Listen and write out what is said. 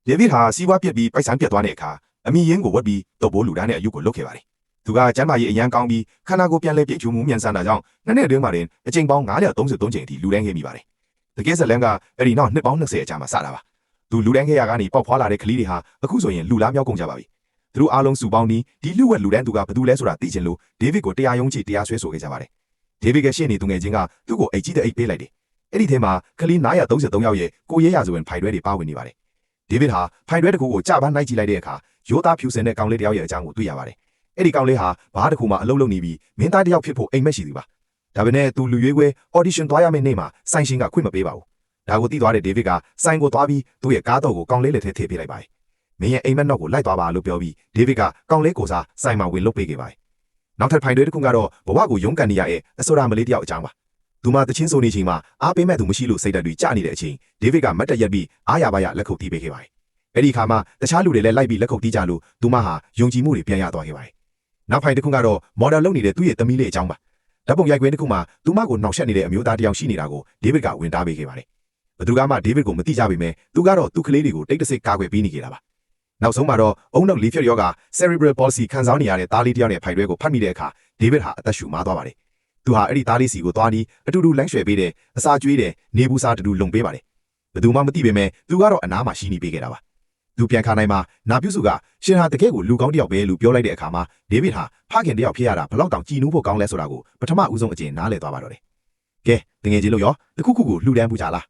ဒေးဗစ်ဟာစီးပွားပြက်ပြီးပိုက်ဆံပြက်သွားတဲ့အခါအမိရင်းကိုဝတ်ပြီးတော့ဘိုးလူတန်းတဲ့အယုကိုလုတ်ခဲ့ပါတယ်သူကကျမ်းမာရေးအရန်ကောင်းပြီးခန္ဓာကိုယ်ပြန်လဲပြည့်ချူမှုမြန်ဆန်တာကြောင့်နှစ်အတွင်းမှာတင်အချိန်ပေါင်း933ချိန်အထိလူတန်းခဲ့မိပါတယ်တကယ်ဆက်လန်းကအဲ့ဒီနောက်နှစ်ပေါင်း20အကြာမှာစတာပါသူလူတန်းခဲ့ရကနေပေါက်ဖွာလာတဲ့ကလေးတွေဟာအခုဆိုရင်လူလားမြောက်ကုန်ကြပါပြီသူတို့အားလုံးစုပေါင်းပြီးဒီလူဝက်လူတန်းသူကဘယ်သူလဲဆိုတာသိချင်လို့ဒေးဗစ်ကိုတရားရုံးကြီးတရားစွဲဆိုခဲ့ကြပါတယ်ဒေးဗစ်ကရှေ့နေသူငယ်ချင်းကသူ့ကိုအိတ်ကြီးတဲ့အိတ်ပေးလိုက်တယ်အဲ့ဒီထဲမှာကလေး933ယောက်ရဲ့ကိုရဲရဆိုရင်ဖိုင်တွဲတွေပါဝင်နေပါတယ်ဒေးဗစ်ဟာဖိုင်တွဲတစ်ခုကိုကြပန်းနိုင်ကြည့်လိုက်တဲ့အခါရိုးသားဖြူစင်တဲ့ကောင်လေးတစ်ယောက်ရဲ့အကြောင်းကိုတွေ့ရပါတယ်အဲ့ဒီကောင်လေးဟာဘားတစ်ခုမှအလုပ်လုပ်နေပြီးမင်းသားတစ်ယောက်ဖြစ်ဖို့အိမ်မက်ရှိသူပါဒါပေမဲ့သူလူရွေးခွဲ audition သွားရမယ့်နေ့မှာစိုင်းရှင်းကခွင့်မပေးပါဘူးဒါကိုသိသွားတဲ့ဒေးဗစ်ကစိုင်းကိုသွားပြီးသူ့ရဲ့ကားတော့ကိုကောင်လေးလက်ထဲထည့်ပေးလိုက်ပါတယ်မင်းရဲ့အိမ်မက်နောက်ကိုလိုက်သွားပါလို့ပြောပြီးဒေးဗစ်ကကောင်လေးကိုစားစိုင်းမှာဝင်လုတ်ပေးခဲ့ပါတယ်နောက်ထပ်ဖိုင်တွဲတစ်ခုကတော့ဘဝကိုရုန်းကန်နေရတဲ့အဆိုရာမလေးတစ်ယောက်အကြောင်းပါသူမှတချင်းဆိုနေချိန်မှာအားပေးမဲ့သူမရှိလို့စိတ်ဓာတ်တွေကျနေတဲ့အချိန်ဒေးဗစ်ကမတ်တက်ရက်ပြီးအားရပါရလက်ခုပ်တီးပေးခဲ့ပါတယ်အဲ့ဒီခါမှာတခြားလူတွေလည်းလိုက်ပြီးလက်ခုပ်တီးကြလို့သူမဟာယုံကြည်မှုတွေပြန်ရသွားခဲ့ပါတယ်နောက်ဖိုင်တစ်ခုကတော့မော်ဒယ်လုပ်နေတဲ့သူ့ရဲ့သမီးလေးအကြောင်းပါဓာတ်ပုံရိုက်ခွင်းတစ်ခုမှာသူမကိုနှောက်ယှက်နေတဲ့အမျိုးသားတစ်ယောက်ရှိနေတာကိုဒေးဗစ်ကဝင်တားပေးခဲ့ပါတယ်ဘသူကမှဒေးဗစ်ကိုမသိကြပေမဲ့သူကတော့သူ့ကလေးတွေကိုတိတ်တဆိတ်ကာကွယ်ပေးနေကြတာပါနောက်ဆုံးမှာတော့အုံနောက်လေးဖြတ်ရောဂါ cerebral palsy ခံစားနေရတဲ့သားလေးတစ်ယောက်နဲ့ဖိုင်တွဲကိုဖတ်မိတဲ့အခါဒေးဗစ်ဟာအသက်ရှူမားသွားပါတယ်သူဟာအဲ့ဒီသားလေးစီကိုသွားပြီးအတူတူလမ်းရွှဲပေးတယ်အစာကျွေးတယ်နေဘူးစားတူတူလုံပေးပါတယ်ဘယ်သူမှမသိပေမဲ့သူကတော့အနားမှာရှိနေပေးခဲ့တာပါသူပြန်ခါနိုင်မှာနာပြုစုကရှင်ဟာတကယ်ကိုလူကောင်းတစ်ယောက်ပဲလို့ပြောလိုက်တဲ့အခါမှာဒေးဗစ်ဟာဖခင်တစ်ယောက်ဖြစ်ရတာဘလောက်တောင်ကြည်နူးဖို့ကောင်းလဲဆိုတာကိုပထမဦးဆုံးအကျဉ်းနားလည်သွားပါတော့တယ်ကဲတကယ်ကြီးလို့ရောတခုခုကိုလှူဒန်းပူကြလား